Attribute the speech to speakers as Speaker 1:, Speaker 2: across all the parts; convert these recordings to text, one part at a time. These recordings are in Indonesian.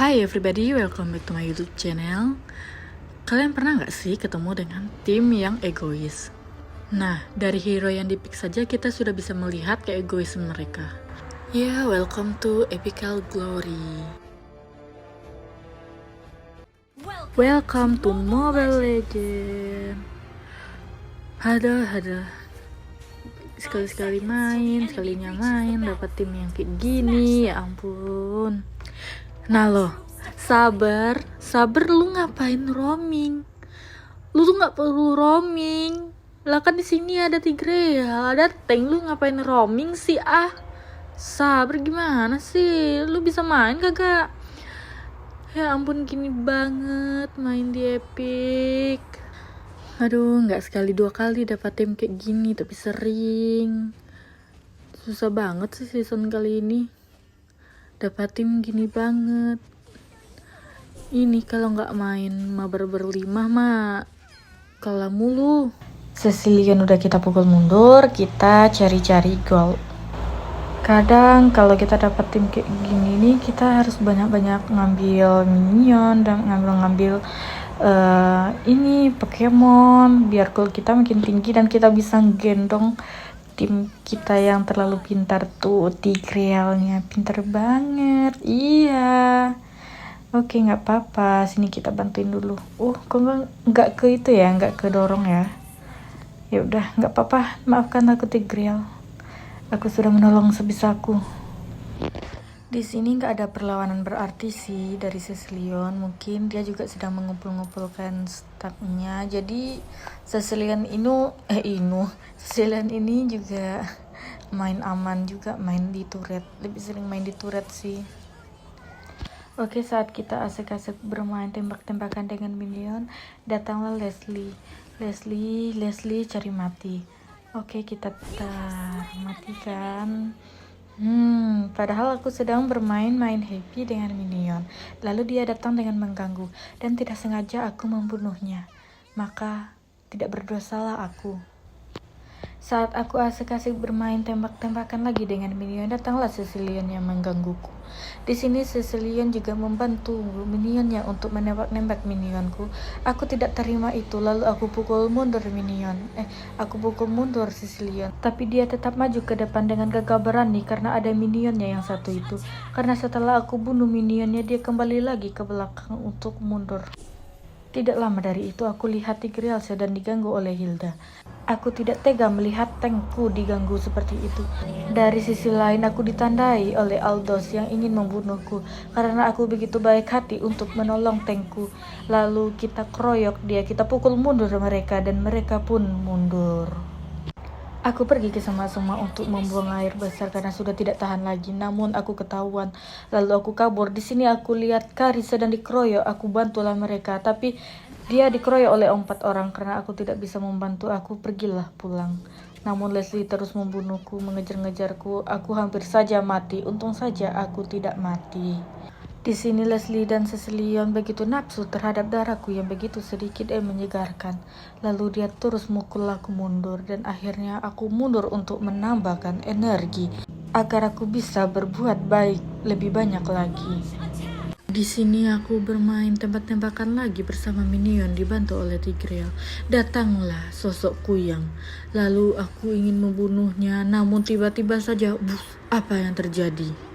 Speaker 1: Hi everybody, welcome back to my YouTube channel. Kalian pernah gak sih ketemu dengan tim yang egois? Nah, dari hero yang dipik saja kita sudah bisa melihat keegoisan mereka. Welcome to Epical Glory. Welcome to Mobile Legends. Ada. Sekali-sekali main, sekalinya main, dapat tim yang kayak gini, ya ampun. Nah loh, sabar lu ngapain roaming? Lu tuh nggak perlu roaming. Lah kan di sini ada Tigreal, ada tank, lu ngapain roaming sih Sabar gimana sih? Lu bisa main kagak? Ya ampun, gini banget main di Epic. Aduh, nggak sekali dua kali dapat tim kayak gini, tapi sering. Susah banget sih season kali ini. Dapat tim gini banget. Ini kalau nggak main mabar berlima mah kalah mulu. Cecilion udah kita pukul mundur, kita cari-cari gol. Kadang kalau kita dapat tim kayak gini nih, kita harus banyak-banyak ngambil minion dan ngambil ini Pokemon biar gol kita makin tinggi dan kita bisa gendong tim kita yang terlalu pintar tuh. Tigrealnya pintar banget. Iya. Oke, nggak apa-apa. Sini kita bantuin dulu. Kok nggak ke itu ya, nggak ke dorong ya. Ya udah, nggak apa-apa. Maafkan aku Tigreal. Aku sudah menolong sebisaku. Di sini nggak ada perlawanan berarti sih dari Cecilion. Mungkin dia juga sedang mengumpul-ngumpulkan stacknya. Jadi Cecilion ini juga main aman juga, main di turret. Lebih sering main di turret sih. Oke, saat kita asik-asik bermain tembak-tembakan dengan minion, datanglah Leslie cari mati. Oke, kita matikan. Padahal aku sedang main happy dengan minion. Lalu dia datang dengan mengganggu dan tidak sengaja aku membunuhnya. Maka tidak berdosalah aku. Saat aku asik-asik bermain tembak-tembakan lagi dengan minion, datanglah Cecilion yang menggangguku. Di sini Cecilion juga membantu minionnya untuk menembak-nembak minionku. Aku tidak terima itu, lalu aku pukul mundur Cecilion. Tapi dia tetap maju ke depan dengan gagah berani karena ada minionnya yang satu itu. Karena setelah aku bunuh minionnya, dia kembali lagi ke belakang untuk mundur. Tidak lama dari itu aku lihat Tigreal sedang diganggu oleh Hilda. Aku tidak tega melihat tankku diganggu seperti itu. Dari sisi lain aku ditandai oleh Aldos yang ingin membunuhku karena aku begitu baik hati untuk menolong tankku. Lalu kita keroyok dia, kita pukul mundur mereka dan mereka pun mundur. Aku pergi ke semua untuk membuang air besar karena sudah tidak tahan lagi. Namun aku ketahuan. Lalu aku kabur. Di sini aku lihat Kari sedang dikeroyok. Aku bantulah mereka. Tapi dia dikeroyok oleh 4 orang karena aku tidak bisa membantu. Aku pergilah pulang. Namun Leslie terus membunuhku, mengejar-ngejarku. Aku hampir saja mati. Untung saja aku tidak mati. Di sini Leslie dan Cecilion begitu nafsu terhadap darahku yang begitu sedikit menyegarkan. Lalu dia terus mukul aku mundur dan akhirnya aku mundur untuk menambahkan energi agar aku bisa berbuat baik lebih banyak lagi. Di sini aku bermain tembak-tembakan lagi bersama minion dibantu oleh Tigreal. Datanglah sosok Kuyang. Lalu aku ingin membunuhnya, namun tiba-tiba saja apa yang terjadi?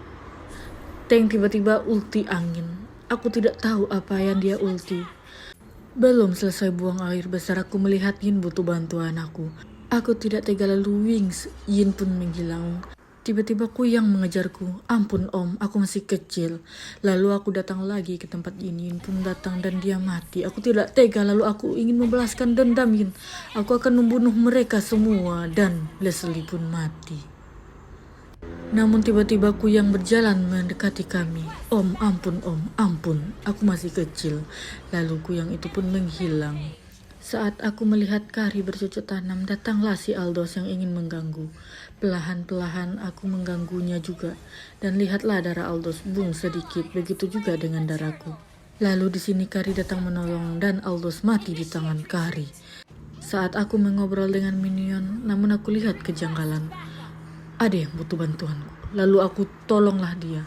Speaker 1: Tank tiba-tiba ulti angin. Aku tidak tahu apa yang dia ulti. Belum selesai buang air besar aku melihat Yin butuh bantuan aku. Aku tidak tega lalu Wings. Yin pun menghilang. Tiba-tiba Kuyang mengejarku. Ampun om, aku masih kecil. Lalu aku datang lagi ke tempat ini. Yin pun datang dan dia mati. Aku tidak tega lalu aku ingin membalaskan dendam Yin. Aku akan membunuh mereka semua dan Leslie pun mati. Namun tiba-tiba Kuyang berjalan mendekati kami. Om, ampun, aku masih kecil. Lalu Kuyang itu pun menghilang. Saat aku melihat Kari bercocok tanam, datanglah si Aldos yang ingin mengganggu. Perlahan-perlahan aku mengganggunya juga. Dan lihatlah darah Aldos bung sedikit, begitu juga dengan darahku. Lalu di sini Kari datang menolong dan Aldos mati di tangan Kari. Saat aku mengobrol dengan minion, namun aku lihat kejanggalan. Ada yang butuh bantuanku. Lalu aku tolonglah dia.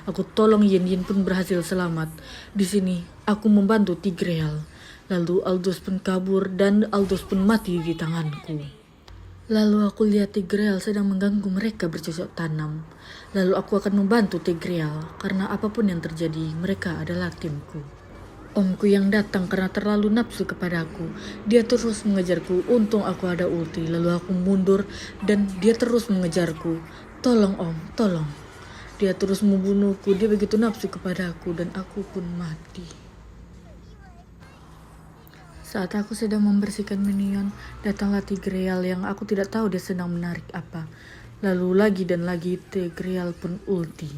Speaker 1: Aku tolong Yin pun berhasil selamat. Di sini aku membantu Tigreal. Lalu Aldous pun kabur dan Aldous pun mati di tanganku. Lalu aku lihat Tigreal sedang mengganggu mereka bercocok tanam. Lalu aku akan membantu Tigreal karena apapun yang terjadi mereka adalah timku. Omku yang datang karena terlalu nafsu kepadaku. Dia terus mengejarku, untung aku ada ulti. Lalu aku mundur dan dia terus mengejarku. Tolong Om, tolong. Dia terus membunuhku, dia begitu nafsu kepadaku dan aku pun mati. Saat aku sedang membersihkan minion, datanglah Tigreal yang aku tidak tahu dia sedang menarik apa. Lalu lagi dan lagi Tigreal pun ulti.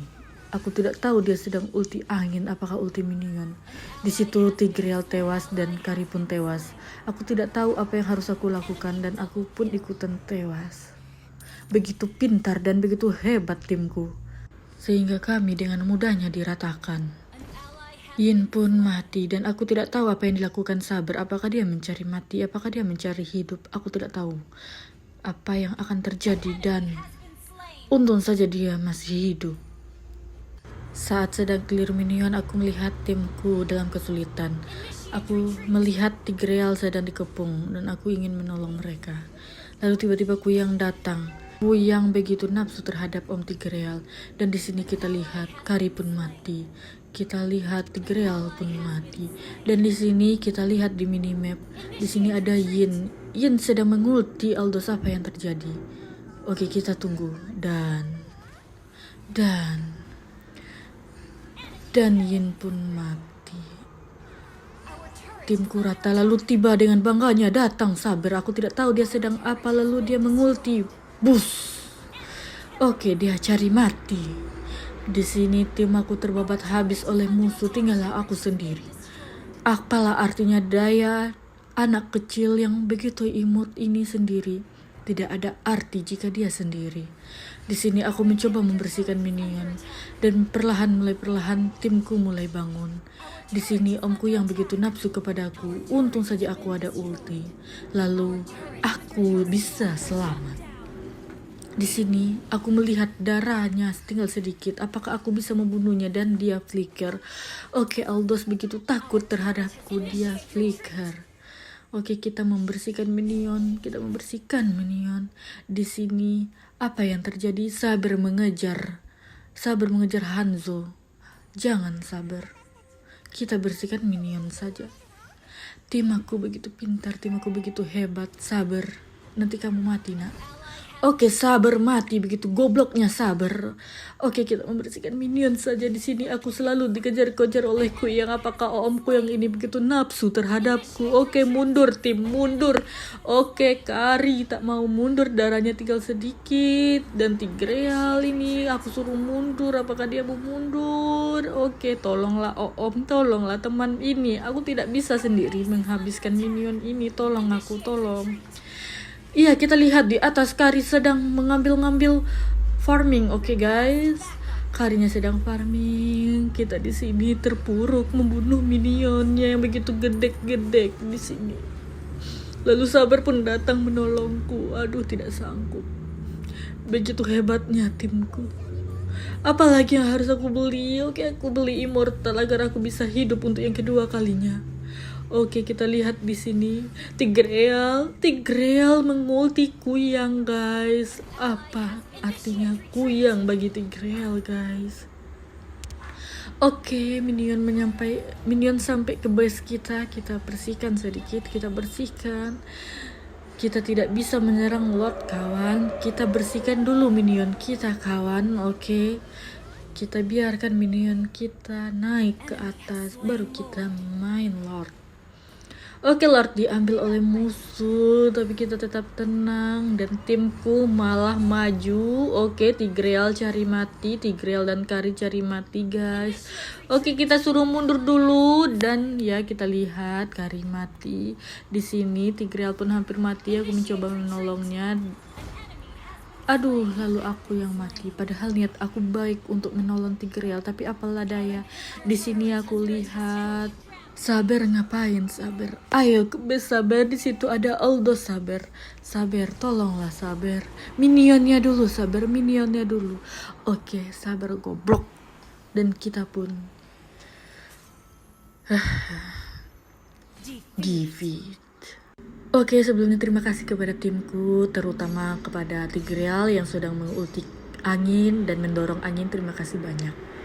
Speaker 1: Aku tidak tahu dia sedang ulti angin, apakah ulti minion. Di situ Tigreal tewas dan Kari pun tewas. Aku tidak tahu apa yang harus aku lakukan dan aku pun ikutan tewas. Begitu pintar dan begitu hebat timku, sehingga kami dengan mudahnya diratakan. Yin pun mati dan aku tidak tahu apa yang dilakukan Saber. Apakah dia mencari mati, apakah dia mencari hidup. Aku tidak tahu apa yang akan terjadi dan untung saja dia masih hidup. Saat sedang clear minion, aku melihat timku dalam kesulitan. Aku melihat Tigreal sedang dikepung dan aku ingin menolong mereka. Lalu tiba-tiba Kuyang datang. Kuyang begitu nafsu terhadap Om Tigreal dan di sini kita lihat Kari pun mati. Kita lihat Tigreal pun mati. Dan di sini kita lihat di minimap, di sini ada Yin. Yin sedang mengulti Aldous. Apa yang terjadi? Oke, kita tunggu. Dan Yin pun mati. Timku rata. Lalu tiba dengan bangganya datang Saber. Aku tidak tahu dia sedang apa. Lalu dia mengulti. Bus. Oke, dia cari mati. Di sini tim aku terbabat habis oleh musuh, tinggallah aku sendiri. Apalah artinya daya anak kecil yang begitu imut ini sendiri? Tidak ada arti jika dia sendiri. Di sini aku mencoba membersihkan minion dan mulai perlahan timku mulai bangun. Di sini omku yang begitu nafsu kepadaku, untung saja aku ada ulti. Lalu aku bisa selamat. Di sini aku melihat darahnya tinggal sedikit. Apakah aku bisa membunuhnya? Dan dia flicker. Oke, Aldous begitu takut terhadapku, dia flicker. Oke, kita membersihkan minion. Di sini apa yang terjadi? Saber mengejar Hanzo. Jangan Saber. Kita bersihkan minion saja. Tim aku begitu pintar, tim aku begitu hebat. Saber, nanti kamu mati nak. Oke, Saber mati, begitu gobloknya Saber. Oke, kita membersihkan minion saja. Di sini aku selalu dikejar-kejar oleh Kuyang. Apakah omku yang ini begitu nafsu terhadapku? Oke, mundur tim, mundur. Oke, Kari tak mau mundur, darahnya tinggal sedikit. Dan Tigreal ini aku suruh mundur. Apakah dia mau mundur? Oke, tolonglah Om, tolonglah teman ini. Aku tidak bisa sendiri menghabiskan minion ini. Tolong aku, tolong. Iya, kita lihat di atas Kari sedang mengambil farming. Oke, guys. Karinya sedang farming. Kita di sini terpuruk membunuh minionnya yang begitu gedek-gedek di sini. Lalu Saber pun datang menolongku. Aduh, tidak sanggup. Begitu hebatnya timku. Apalagi yang harus aku beli? Oke, aku beli immortal agar aku bisa hidup untuk yang kedua kalinya. Oke, kita lihat di sini Tigreal mengulti Kuyang, guys. Apa artinya Kuyang bagi Tigreal, guys? Oke, minion sampai ke base kita bersihkan sedikit, kita bersihkan. Kita tidak bisa menyerang Lord, kawan. Kita bersihkan dulu minion kita, kawan. Oke. Kita biarkan minion kita naik ke atas, baru kita main Lord. Oke, Lord diambil oleh musuh, tapi kita tetap tenang dan timku malah maju. Oke, Tigreal dan Kari cari mati, guys. Oke, kita suruh mundur dulu dan ya kita lihat Kari mati. Di sini Tigreal pun hampir mati. Aku mencoba menolongnya. Aduh, lalu aku yang mati. Padahal niat aku baik untuk menolong Tigreal, tapi apalah daya. Di sini aku lihat Saber ngapain, Saber? Ayo ke base Saber, di situ ada Aldous. Saber, tolonglah Saber. Minionnya dulu, Saber, minionnya dulu. Oke, Saber goblok. Dan kita pun give it. Oke, sebelumnya terima kasih kepada timku, terutama kepada Tigreal yang sedang mengultik angin dan mendorong angin. Terima kasih banyak.